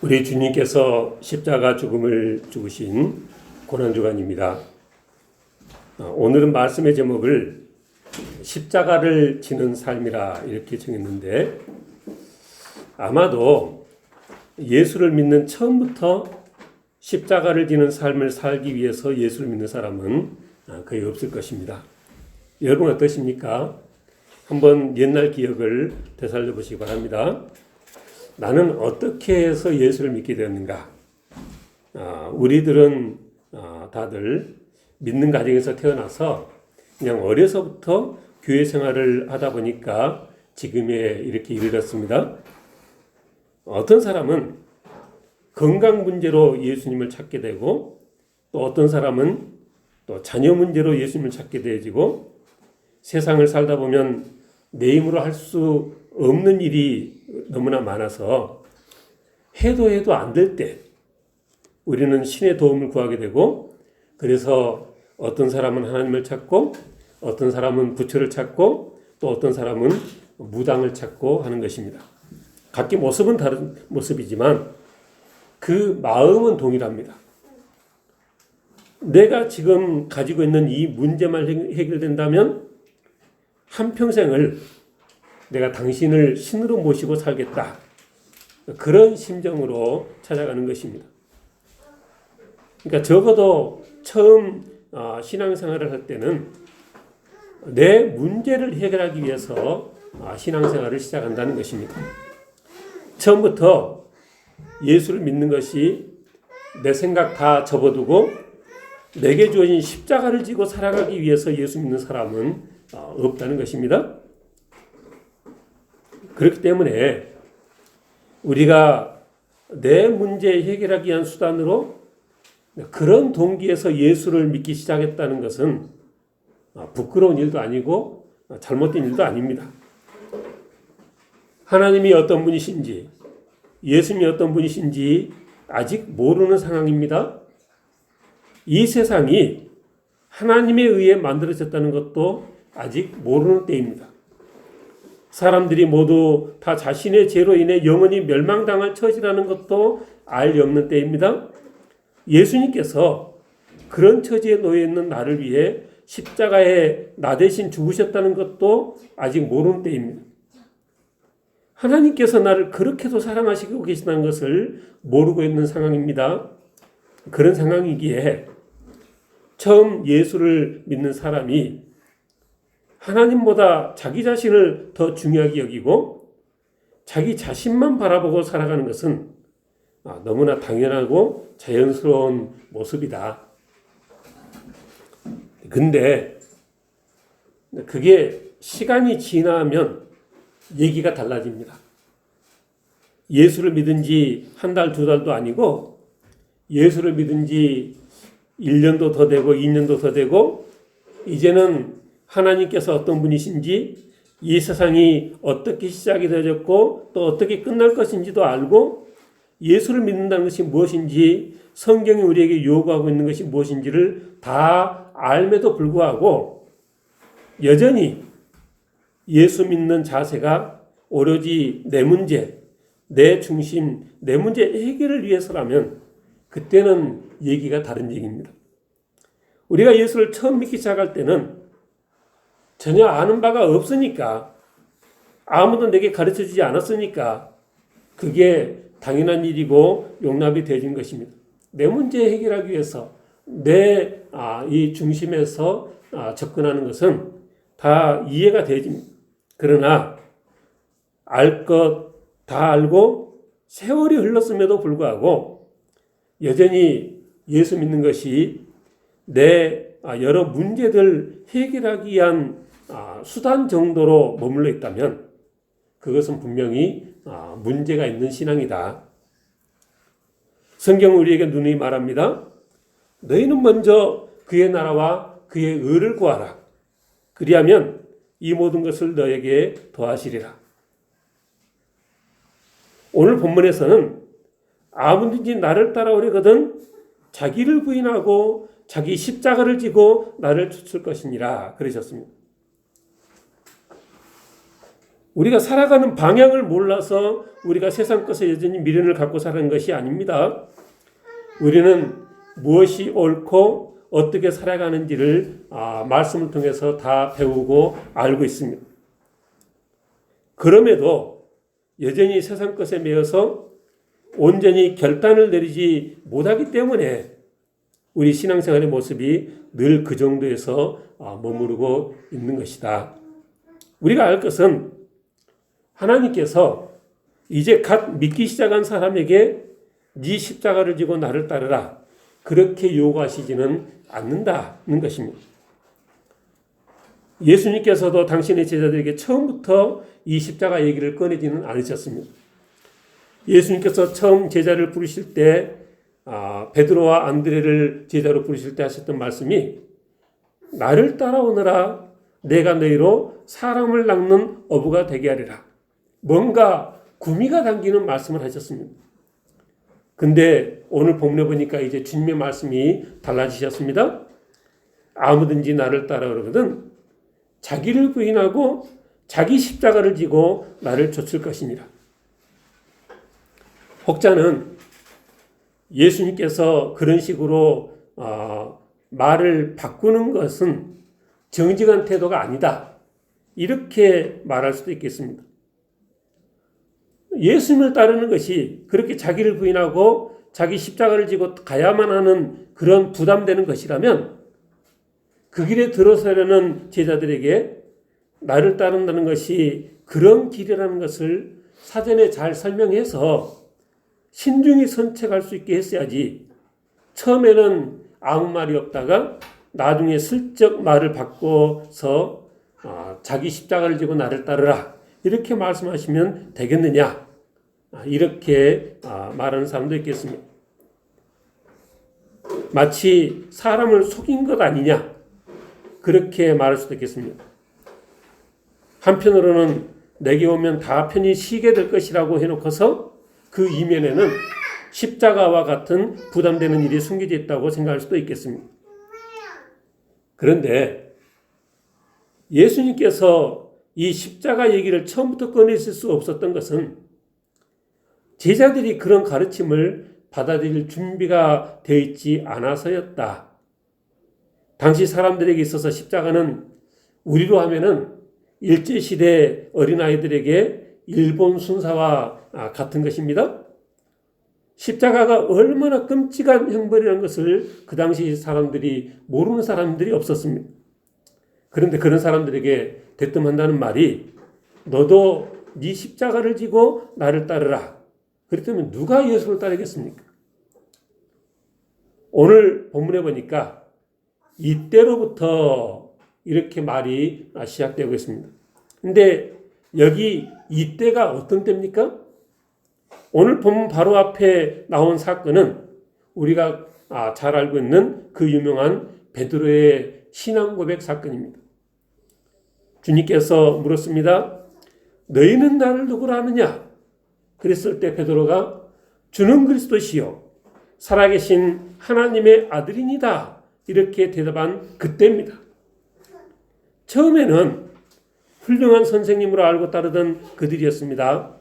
우리 주님께서 십자가 죽음을 죽으신 고난주간입니다. 오늘은 말씀의 제목을 십자가를 지는 삶이라 이렇게 정했는데, 아마도 예수를 믿는 처음부터 십자가를 지는 삶을 살기 위해서 예수를 믿는 사람은 거의 없을 것입니다. 여러분 어떠십니까? 한번 옛날 기억을 되살려 보시기 바랍니다. 나는 어떻게 해서 예수를 믿게 되었는가? 우리들은 다들 믿는 가정에서 태어나서 그냥 어려서부터 교회 생활을 하다 보니까 지금에 이렇게 이르렀습니다. 어떤 사람은 건강 문제로 예수님을 찾게 되고, 또 어떤 사람은 또 자녀 문제로 예수님을 찾게 되어지고, 세상을 살다 보면 내 힘으로 할 수 없는 일이 너무나 많아서 해도 안 될 때 우리는 신의 도움을 구하게 되고, 그래서 어떤 사람은 하나님을 찾고, 어떤 사람은 부처를 찾고, 또 어떤 사람은 무당을 찾고 하는 것입니다. 각기 모습은 다른 모습이지만 그 마음은 동일합니다. 내가 지금 가지고 있는 이 문제만 해결된다면 한평생을 내가 당신을 신으로 모시고 살겠다. 그런 심정으로 찾아가는 것입니다. 그러니까 적어도 처음 신앙생활을 할 때는 내 문제를 해결하기 위해서 신앙생활을 시작한다는 것입니다. 처음부터 예수를 믿는 것이 내 생각 다 접어두고 내게 주어진 십자가를 지고 살아가기 위해서 예수 믿는 사람은 없다는 것입니다. 그렇기 때문에 우리가 내 문제 해결하기 위한 수단으로 그런 동기에서 예수를 믿기 시작했다는 것은 부끄러운 일도 아니고 잘못된 일도 아닙니다. 하나님이 어떤 분이신지, 예수님이 어떤 분이신지 아직 모르는 상황입니다. 이 세상이 하나님에 의해 만들어졌다는 것도 아직 모르는 때입니다. 사람들이 모두 다 자신의 죄로 인해 영원히 멸망당할 처지라는 것도 알 리 없는 때입니다. 예수님께서 그런 처지에 놓여 있는 나를 위해 십자가에 나 대신 죽으셨다는 것도 아직 모르는 때입니다. 하나님께서 나를 그렇게도 사랑하시고 계시다는 것을 모르고 있는 상황입니다. 그런 상황이기에 처음 예수를 믿는 사람이 하나님보다 자기 자신을 더 중요하게 여기고 자기 자신만 바라보고 살아가는 것은 너무나 당연하고 자연스러운 모습이다. 근데 그게 시간이 지나면 얘기가 달라집니다. 예수를 믿은 지 한 달, 두 달도 아니고 예수를 믿은 지 1년도 더 되고 2년도 더 되고 이제는 하나님께서 어떤 분이신지, 이 세상이 어떻게 시작이 되어졌고 또 어떻게 끝날 것인지도 알고, 예수를 믿는다는 것이 무엇인지, 성경이 우리에게 요구하고 있는 것이 무엇인지를 다 알매도 불구하고 여전히 예수 믿는 자세가 오로지 내 문제, 내 중심, 내 문제 해결을 위해서라면 그때는 얘기가 다른 얘기입니다. 우리가 예수를 처음 믿기 시작할 때는 전혀 아는 바가 없으니까, 아무도 내게 가르쳐주지 않았으니까 그게 당연한 일이고 용납이 되어진 것입니다. 내 문제 해결하기 위해서 내 이 중심에서 접근하는 것은 다 이해가 되어집니다. 그러나 알 것 다 알고 세월이 흘렀음에도 불구하고 여전히 예수 믿는 것이 내 여러 문제들 해결하기 위한 수단 정도로 머물러 있다면 그것은 분명히 문제가 있는 신앙이다. 성경은 우리에게 누누이 말합니다. 너희는 먼저 그의 나라와 그의 의를 구하라. 그리하면 이 모든 것을 너에게 더하시리라. 오늘 본문에서는 아무든지 나를 따라오려거든 자기를 부인하고 자기 십자가를 지고 나를 쫓을 것이니라 그러셨습니다. 우리가 살아가는 방향을 몰라서 우리가 세상 것에 여전히 미련을 갖고 사는 것이 아닙니다. 우리는 무엇이 옳고 어떻게 살아가는지를 말씀을 통해서 다 배우고 알고 있습니다. 그럼에도 여전히 세상 것에 매여서 온전히 결단을 내리지 못하기 때문에 우리 신앙생활의 모습이 늘 그 정도에서 머무르고 있는 것이다. 우리가 알 것은 하나님께서 이제 갓 믿기 시작한 사람에게 네 십자가를 지고 나를 따르라 그렇게 요구하시지는 않는다는 것입니다. 예수님께서도 당신의 제자들에게 처음부터 이 십자가 얘기를 꺼내지는 않으셨습니다. 예수님께서 처음 제자를 부르실 때 베드로와 안드레를 제자로 부르실 때 하셨던 말씀이 나를 따라오너라 내가 너희로 사람을 낚는 어부가 되게 하리라. 뭔가 구미가 당기는 말씀을 하셨습니다. 근데 오늘 본문에 보니까 이제 주님의 말씀이 달라지셨습니다. 아무든지 나를 따라오거든 자기를 부인하고 자기 십자가를 지고 나를 좇을 것이니라. 혹자는 예수님께서 그런 식으로 말을 바꾸는 것은 정직한 태도가 아니다. 이렇게 말할 수도 있겠습니다. 예수님을 따르는 것이 그렇게 자기를 부인하고 자기 십자가를 지고 가야만 하는 그런 부담되는 것이라면 그 길에 들어서려는 제자들에게 나를 따른다는 것이 그런 길이라는 것을 사전에 잘 설명해서 신중히 선택할 수 있게 했어야지 처음에는 아무 말이 없다가 나중에 슬쩍 말을 바꿔서 자기 십자가를 지고 나를 따르라 이렇게 말씀하시면 되겠느냐 이렇게 말하는 사람도 있겠습니다. 마치 사람을 속인 것 아니냐 그렇게 말할 수도 있겠습니다. 한편으로는 내게 오면 다 편히 쉬게 될 것이라고 해놓고서 그 이면에는 십자가와 같은 부담되는 일이 숨겨져 있다고 생각할 수도 있겠습니다. 그런데 예수님께서 이 십자가 얘기를 처음부터 꺼내실 수 없었던 것은 제자들이 그런 가르침을 받아들일 준비가 되어 있지 않아서였다. 당시 사람들에게 있어서 십자가는 우리로 하면은 일제시대 어린아이들에게 일본 순사와 같은 것입니다. 십자가가 얼마나 끔찍한 형벌이라는 것을 그 당시 사람들이 모르는 사람들이 없었습니다. 그런데 그런 사람들에게 대뜸한다는 말이 너도 네 십자가를 지고 나를 따르라. 그렇다면 누가 예수를 따르겠습니까? 오늘 본문에 보니까 이때로부터 이렇게 말이 시작되고 있습니다. 근데 여기 이때가 어떤 때입니까? 오늘 본문 바로 앞에 나온 사건은 우리가 잘 알고 있는 그 유명한 베드로의 신앙 고백 사건입니다. 주님께서 물었습니다. 너희는 나를 누구라 하느냐? 그랬을 때 베드로가 주는 그리스도시요 살아계신 하나님의 아들이니다. 이렇게 대답한 그때입니다. 처음에는 훌륭한 선생님으로 알고 따르던 그들이었습니다.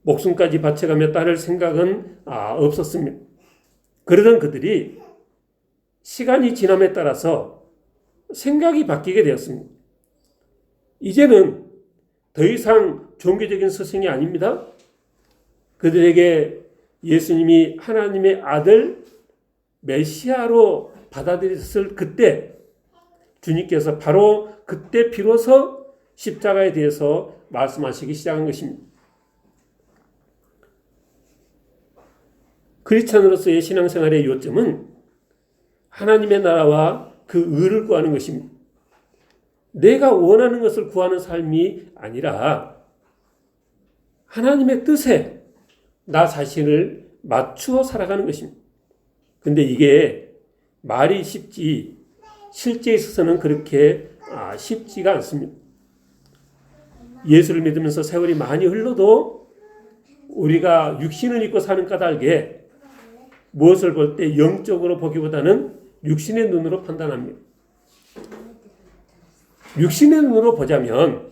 목숨까지 바쳐가며 따를 생각은 없었습니다. 그러던 그들이 시간이 지남에 따라서 생각이 바뀌게 되었습니다. 이제는 더 이상 종교적인 스승이 아닙니다. 그들에게 예수님이 하나님의 아들 메시아로 받아들였을 그때 주님께서 바로 그때 비로소 십자가에 대해서 말씀하시기 시작한 것입니다. 크리스찬으로서의 신앙생활의 요점은 하나님의 나라와 그 의를 구하는 것입니다. 내가 원하는 것을 구하는 삶이 아니라 하나님의 뜻에 나 자신을 맞추어 살아가는 것입니다. 근데 이게 말이 쉽지 실제에 있어서는 그렇게 쉽지가 않습니다. 예수를 믿으면서 세월이 많이 흘러도 우리가 육신을 입고 사는 까닭에 무엇을 볼 때 영적으로 보기보다는 육신의 눈으로 판단합니다. 육신의 눈으로 보자면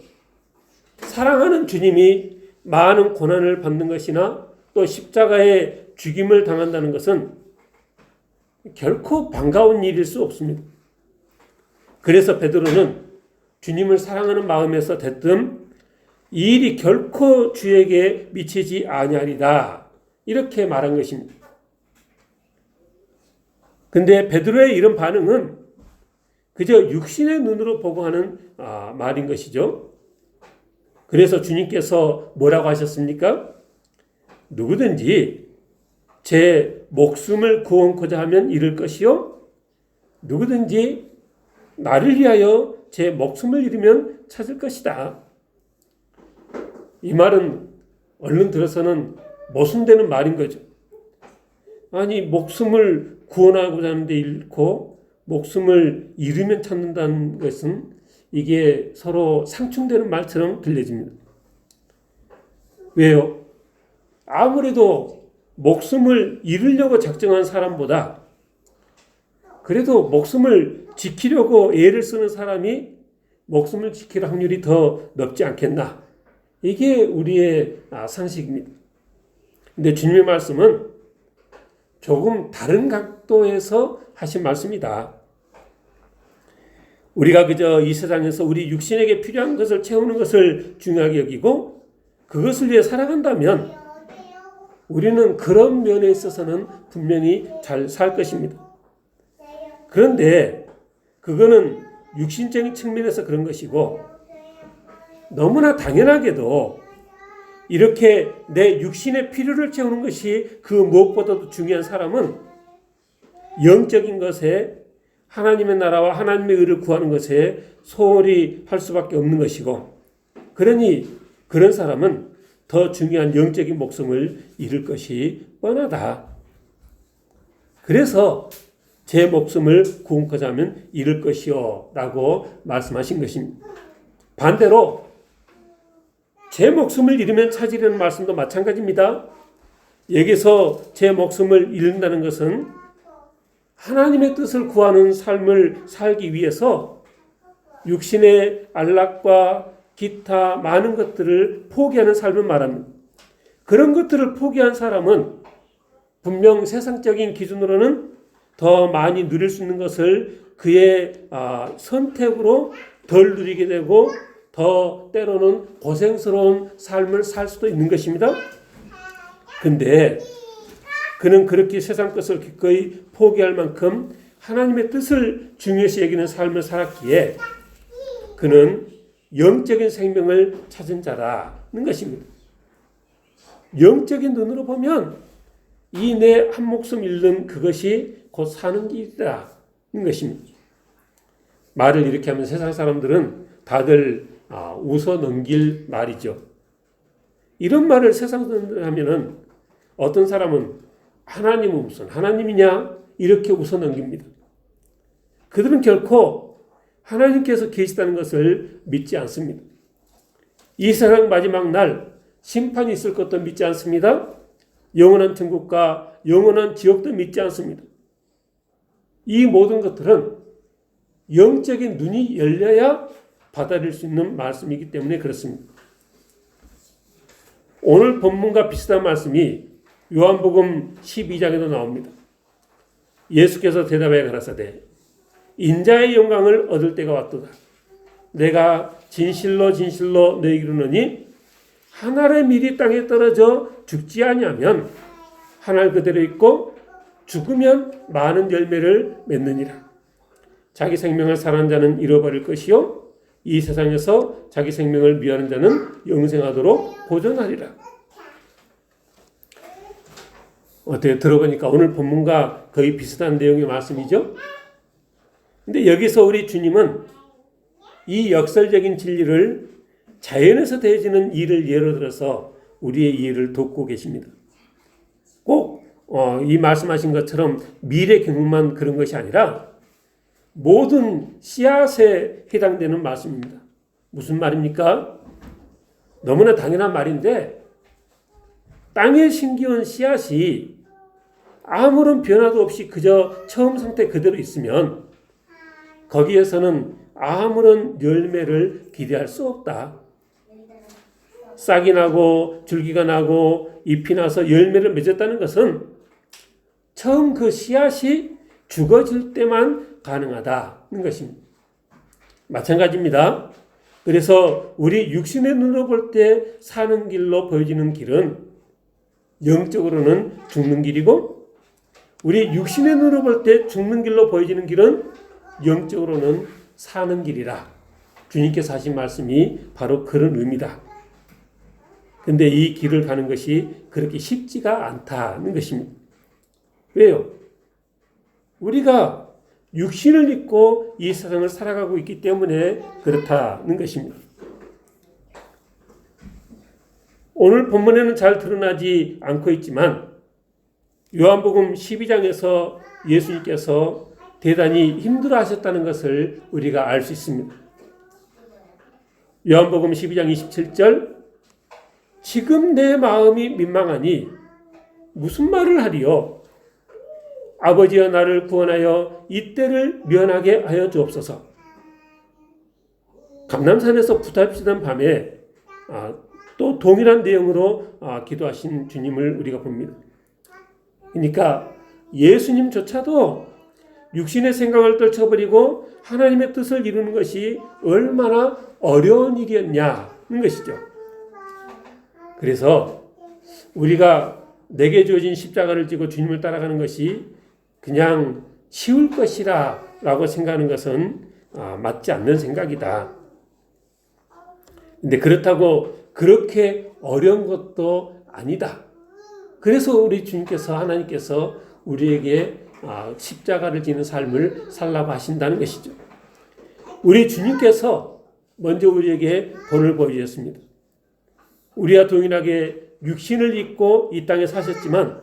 사랑하는 주님이 많은 고난을 받는 것이나 또 십자가의 죽임을 당한다는 것은 결코 반가운 일일 수 없습니다. 그래서 베드로는 주님을 사랑하는 마음에서 대뜸 이 일이 결코 주에게 미치지 아니하리다 이렇게 말한 것입니다. 근데 베드로의 이런 반응은 그저 육신의 눈으로 보고 하는 말인 것이죠. 그래서 주님께서 뭐라고 하셨습니까? 누구든지 제 목숨을 구원코자 하면 잃을 것이요 누구든지 나를 위하여 제 목숨을 잃으면 찾을 것이다. 이 말은 얼른 들어서는 모순되는 말인 거죠. 아니 목숨을 구원하고자 하는데 잃고 목숨을 잃으면 찾는다는 것은 이게 서로 상충되는 말처럼 들려집니다. 왜요? 아무래도 목숨을 잃으려고 작정한 사람보다 그래도 목숨을 지키려고 애를 쓰는 사람이 목숨을 지킬 확률이 더 높지 않겠나. 이게 우리의 상식입니다. 근데 주님의 말씀은 조금 다른 각도에서 하신 말씀이다. 우리가 그저 이 세상에서 우리 육신에게 필요한 것을 채우는 것을 중요하게 여기고 그것을 위해 살아간다면 우리는 그런 면에 있어서는 분명히 잘 살 것입니다. 그런데 그거는 육신적인 측면에서 그런 것이고 너무나 당연하게도 이렇게 내 육신의 필요를 채우는 것이 그 무엇보다도 중요한 사람은 영적인 것에 하나님의 나라와 하나님의 의를 구하는 것에 소홀히 할 수밖에 없는 것이고 그러니 그런 사람은 더 중요한 영적인 목숨을 잃을 것이 뻔하다. 그래서 제 목숨을 구원코자 하면 잃을 것이요 라고 말씀하신 것입니다. 반대로 제 목숨을 잃으면 찾으려는 말씀도 마찬가지입니다. 여기서 제 목숨을 잃는다는 것은 하나님의 뜻을 구하는 삶을 살기 위해서 육신의 안락과 기타 많은 것들을 포기하는 삶을 말합니다. 그런 것들을 포기한 사람은 분명 세상적인 기준으로는 더 많이 누릴 수 있는 것을 그의 선택으로 덜 누리게 되고 더 때로는 고생스러운 삶을 살 수도 있는 것입니다. 근데 그는 그렇게 세상 것을 기꺼이 포기할 만큼 하나님의 뜻을 중요시 여기는 삶을 살았기에 그는 영적인 생명을 찾은 자라는 것입니다. 영적인 눈으로 보면 이 내 한 목숨 잃는 그것이 곧 사는 길이라는 것입니다. 말을 이렇게 하면 세상 사람들은 다들 웃어 넘길 말이죠. 이런 말을 세상 사람들 하면은 어떤 사람은 하나님은 무슨 하나님이냐 이렇게 웃어 넘깁니다. 그들은 결코 하나님께서 계시다는 것을 믿지 않습니다. 이 세상 마지막 날 심판이 있을 것도 믿지 않습니다. 영원한 천국과 영원한 지옥도 믿지 않습니다. 이 모든 것들은 영적인 눈이 열려야 받아들일 수 있는 말씀이기 때문에 그렇습니다. 오늘 본문과 비슷한 말씀이 요한복음 12장에도 나옵니다. 예수께서 대답하여 가라사대 인자의 영광을 얻을 때가 왔도다. 내가 진실로 진실로 너희에게 이르노니 한 알의 밀이 땅에 떨어져 죽지 아니하면 한 알 그대로 있고 죽으면 많은 열매를 맺느니라. 자기 생명을 사랑하는 자는 잃어버릴 것이요 이 세상에서 자기 생명을 미워하는 자는 영생하도록 보존하리라. 어때요? 들어보니까 오늘 본문과 거의 비슷한 내용의 말씀이죠. 근데 여기서 우리 주님은 이 역설적인 진리를 자연에서 되어지는 일을 예로 들어서 우리의 이해를 돕고 계십니다. 꼭 이 말씀하신 것처럼 미래 경험만 그런 것이 아니라 모든 씨앗에 해당되는 말씀입니다. 무슨 말입니까? 너무나 당연한 말인데 땅에 심기운 씨앗이 아무런 변화도 없이 그저 처음 상태 그대로 있으면 거기에서는 아무런 열매를 기대할 수 없다. 싹이 나고 줄기가 나고 잎이 나서 열매를 맺었다는 것은 처음 그 씨앗이 죽어질 때만 가능하다는 것입니다. 마찬가지입니다. 그래서 우리 육신의 눈으로 볼 때 사는 길로 보여지는 길은 영적으로는 죽는 길이고, 우리 육신의 눈으로 볼 때 죽는 길로 보여지는 길은 영적으로는 사는 길이라. 주님께서 하신 말씀이 바로 그런 의미다. 근데 이 길을 가는 것이 그렇게 쉽지가 않다는 것입니다. 왜요? 우리가 육신을 입고 이 세상을 살아가고 있기 때문에 그렇다는 것입니다. 오늘 본문에는 잘 드러나지 않고 있지만 요한복음 12장에서 예수님께서 대단히 힘들어하셨다는 것을 우리가 알 수 있습니다. 요한복음 12장 27절, 지금 내 마음이 민망하니 무슨 말을 하리요? 아버지여 나를 구원하여 이 때를 면하게 하여 주옵소서. 감람산에서 부답시던 밤에 또 동일한 내용으로 기도하신 주님을 우리가 봅니다. 그러니까 예수님조차도 육신의 생각을 떨쳐버리고 하나님의 뜻을 이루는 것이 얼마나 어려운 일이었냐는 것이죠. 그래서 우리가 내게 주어진 십자가를 지고 주님을 따라가는 것이 그냥 쉬울 것이라 라고 생각하는 것은 맞지 않는 생각이다. 근데 그렇다고 그렇게 어려운 것도 아니다. 그래서 우리 주님께서, 하나님께서 우리에게 십자가를 지는 삶을 살라고 하신다는 것이죠. 우리 주님께서 먼저 우리에게 본을 보여주셨습니다. 우리와 동일하게 육신을 입고 이 땅에 사셨지만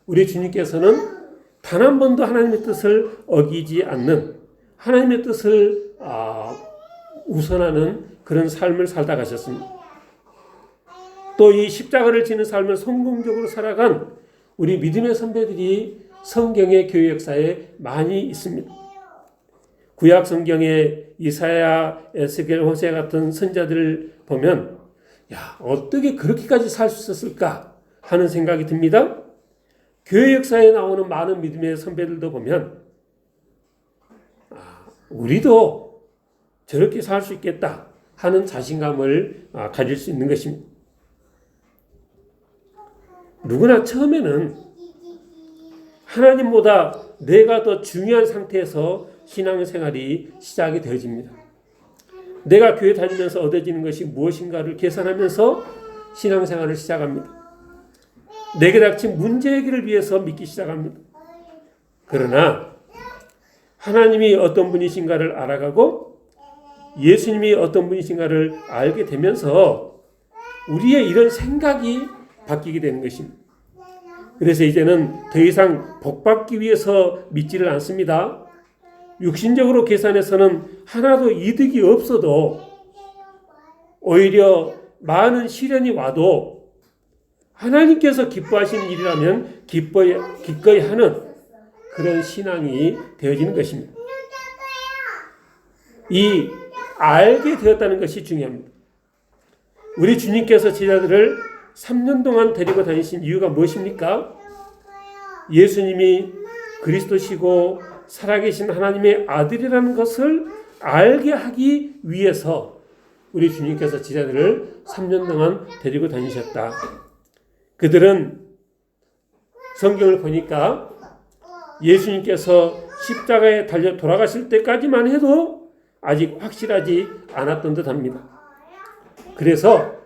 우리 주님께서는 단 한 번도 하나님의 뜻을 어기지 않는, 하나님의 뜻을 우선하는 그런 삶을 살다 가셨습니다. 또 이 십자가를 지는 삶을 성공적으로 살아간 우리 믿음의 선배들이 성경의 교회 역사에 많이 있습니다. 구약 성경의 이사야, 에스겔, 호세 같은 선자들을 보면 어떻게 그렇게까지 살 수 있었을까 하는 생각이 듭니다. 교회 역사에 나오는 많은 믿음의 선배들도 보면 우리도 저렇게 살 수 있겠다 하는 자신감을 가질 수 있는 것입니다. 누구나 처음에는 하나님보다 내가 더 중요한 상태에서 신앙생활이 시작이 되어집니다. 내가 교회 다니면서 얻어지는 것이 무엇인가를 계산하면서 신앙생활을 시작합니다. 내게 닥친 문제 해결을 위해서 믿기 시작합니다. 그러나 하나님이 어떤 분이신가를 알아가고 예수님이 어떤 분이신가를 알게 되면서 우리의 이런 생각이 바뀌게 되는 것입니다. 그래서 이제는 더 이상 복받기 위해서 믿지를 않습니다. 육신적으로 계산해서는 하나도 이득이 없어도 오히려 많은 시련이 와도 하나님께서 기뻐하시는 일이라면 기꺼이 하는 그런 신앙이 되어지는 것입니다. 이 알게 되었다는 것이 중요합니다. 우리 주님께서 제자들을 3년 동안 데리고 다니신 이유가 무엇입니까? 예수님이 그리스도시고 살아계신 하나님의 아들이라는 것을 알게 하기 위해서 우리 주님께서 제자들을 3년 동안 데리고 다니셨다. 그들은 성경을 보니까 예수님께서 십자가에 달려 돌아가실 때까지만 해도 아직 확실하지 않았던 듯 합니다. 그래서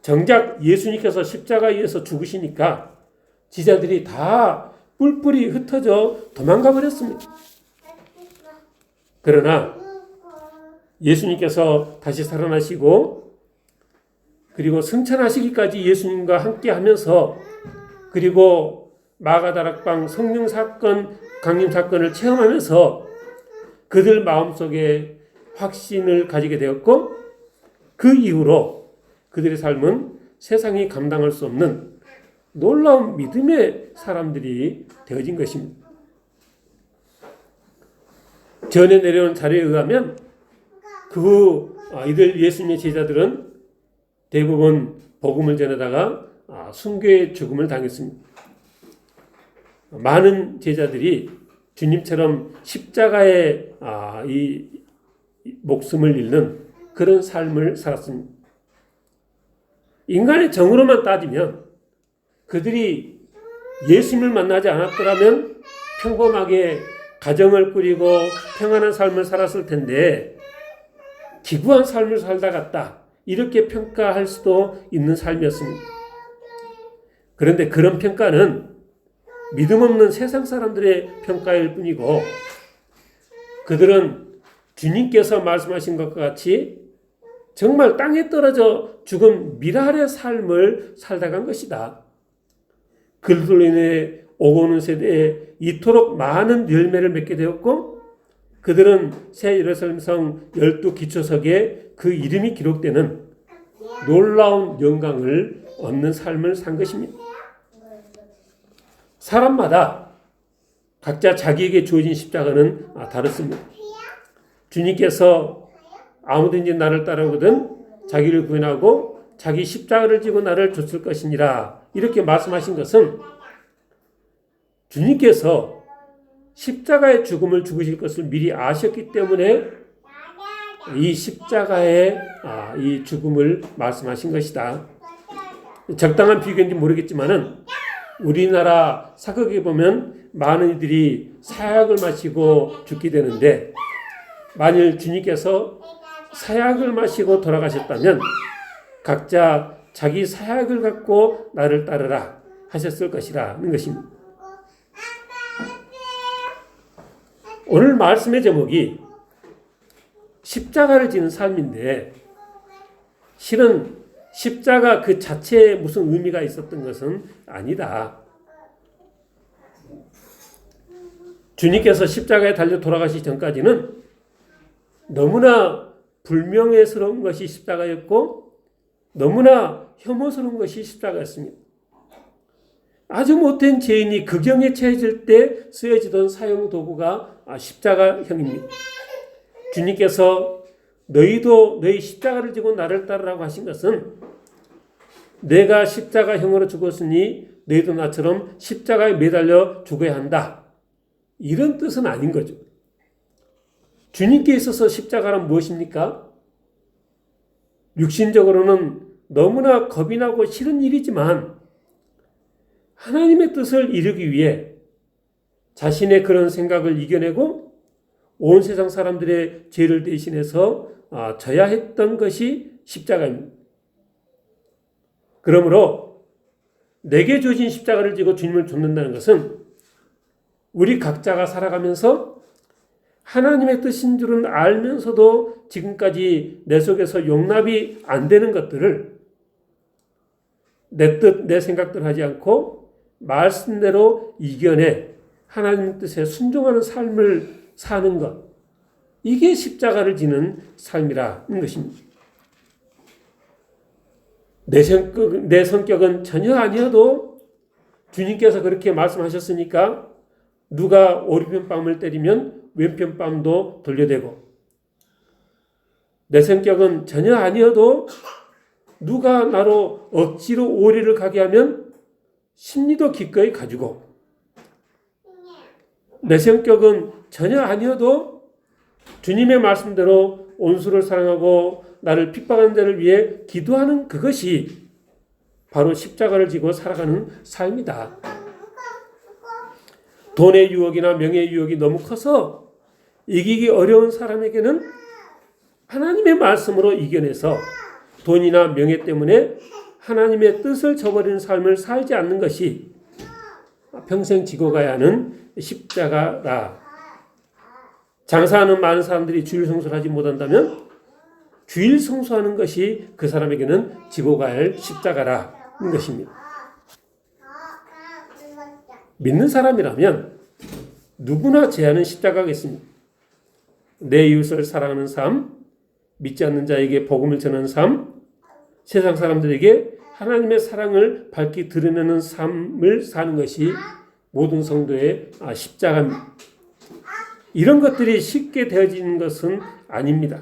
정작 예수님께서 십자가에 의해서 죽으시니까 제자들이 다 뿔뿔이 흩어져 도망가 버렸습니다. 그러나 예수님께서 다시 살아나시고 그리고 승천하시기까지 예수님과 함께 하면서 그리고 마가다락방 성령 사건, 강림 사건을 체험하면서 그들 마음속에 확신을 가지게 되었고 그 이후로 그들의 삶은 세상이 감당할 수 없는 놀라운 믿음의 사람들이 되어진 것입니다. 전에 내려온 자료에 의하면 그 후 이들 예수님의 제자들은 대부분 복음을 전하다가 순교의 죽음을 당했습니다. 많은 제자들이 주님처럼 십자가에 이 목숨을 잃는 그런 삶을 살았습니다. 인간의 정으로만 따지면 그들이 예수님을 만나지 않았더라면 평범하게 가정을 꾸리고 평안한 삶을 살았을 텐데 기구한 삶을 살다 갔다, 이렇게 평가할 수도 있는 삶이었습니다. 그런데 그런 평가는 믿음 없는 세상 사람들의 평가일 뿐이고, 그들은 주님께서 말씀하신 것과 같이 정말 땅에 떨어져 죽은 미랄의 삶을 살다 간 것이다. 그들로 인해 오고 오는 세대에 이토록 많은 열매를 맺게 되었고, 그들은 새 예루살렘 성 12기초석에 그 이름이 기록되는 놀라운 영광을 얻는 삶을 산 것입니다. 사람마다 각자 자기에게 주어진 십자가는 다르습니다. 주님께서 아무든지 나를 따르거든 자기를 부인하고 자기 십자가를 지고 나를 쫓을 것이니라, 이렇게 말씀하신 것은 주님께서 십자가의 죽음을 죽으실 것을 미리 아셨기 때문에 이 십자가의 이 죽음을 말씀하신 것이다. 적당한 비교인지 모르겠지만은 우리나라 사극에 보면 많은 이들이 사약을 마시고 죽게 되는데, 만일 주님께서 사약을 마시고 돌아가셨다면 각자 자기 사약을 갖고 나를 따르라 하셨을 것이라는 것입니다. 오늘 말씀의 제목이 십자가를 지는 삶인데, 실은 십자가 그 자체에 무슨 의미가 있었던 것은 아니다. 주님께서 십자가에 달려 돌아가시기 전까지는 너무나 불명예스러운 것이 십자가였고 너무나 혐오스러운 것이 십자가였습니다. 아주 못된 죄인이 극형에 처해질 때 쓰여지던 사용 도구가 십자가형입니다. 주님께서 너희도 너희 십자가를 지고 나를 따르라고 하신 것은 내가 십자가형으로 죽었으니 너희도 나처럼 십자가에 매달려 죽어야 한다, 이런 뜻은 아닌 거죠. 주님께 있어서 십자가란 무엇입니까? 육신적으로는 너무나 겁이 나고 싫은 일이지만 하나님의 뜻을 이루기 위해 자신의 그런 생각을 이겨내고 온 세상 사람들의 죄를 대신해서 져야 했던 것이 십자가입니다. 그러므로 내게 주어진 십자가를 지고 주님을 좇는다는 것은 우리 각자가 살아가면서 하나님의 뜻인 줄은 알면서도 지금까지 내 속에서 용납이 안 되는 것들을 내 뜻, 내 생각대로 하지 않고 말씀대로 이겨내 하나님 뜻에 순종하는 삶을 사는 것, 이게 십자가를 지는 삶이라는 것입니다. 내 성격은 전혀 아니어도 주님께서 그렇게 말씀하셨으니까 누가 오른편 뺨을 때리면 왼편 뺨도 돌려대고, 내 성격은 전혀 아니어도 누가 나로 억지로 오리를 가게 하면 심리도 기꺼이 가지고, 내 성격은 전혀 아니어도 주님의 말씀대로 온수를 사랑하고 나를 핍박하는 자를 위해 기도하는 그것이 바로 십자가를 지고 살아가는 삶이다. 돈의 유혹이나 명예의 유혹이 너무 커서 이기기 어려운 사람에게는 하나님의 말씀으로 이겨내서 돈이나 명예 때문에 하나님의 뜻을 저버리는 삶을 살지 않는 것이 평생 지고 가야 하는 십자가라. 장사하는 많은 사람들이 주일 성수를 하지 못한다면 주일 성수하는 것이 그 사람에게는 지고 가야 할 십자가라는 것입니다. 믿는 사람이라면 누구나 제하는 십자가겠습니다. 내 이웃을 사랑하는 삶, 믿지 않는 자에게 복음을 전하는 삶, 세상 사람들에게 하나님의 사랑을 밝히 드러내는 삶을 사는 것이 모든 성도의 십자가입니다. 이런 것들이 쉽게 되어지는 것은 아닙니다.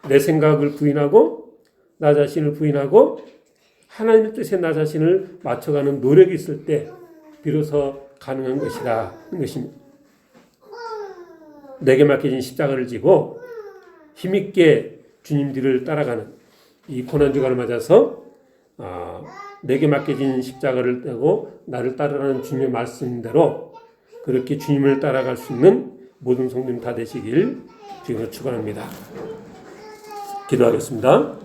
내 생각을 부인하고 나 자신을 부인하고 하나님의 뜻에 나 자신을 맞춰가는 노력이 있을 때 비로소 가능한 것이라 하는 것입니다. 내게 맡겨진 십자가를 지고 힘있게 주님 뒤를 따라가는 이 고난주간을 맞아서 내게 맡겨진 십자가를 떼고 나를 따르라는 주님의 말씀대로 그렇게 주님을 따라갈 수 있는 모든 성도님 다 되시길 주님으로 축원합니다. 기도하겠습니다.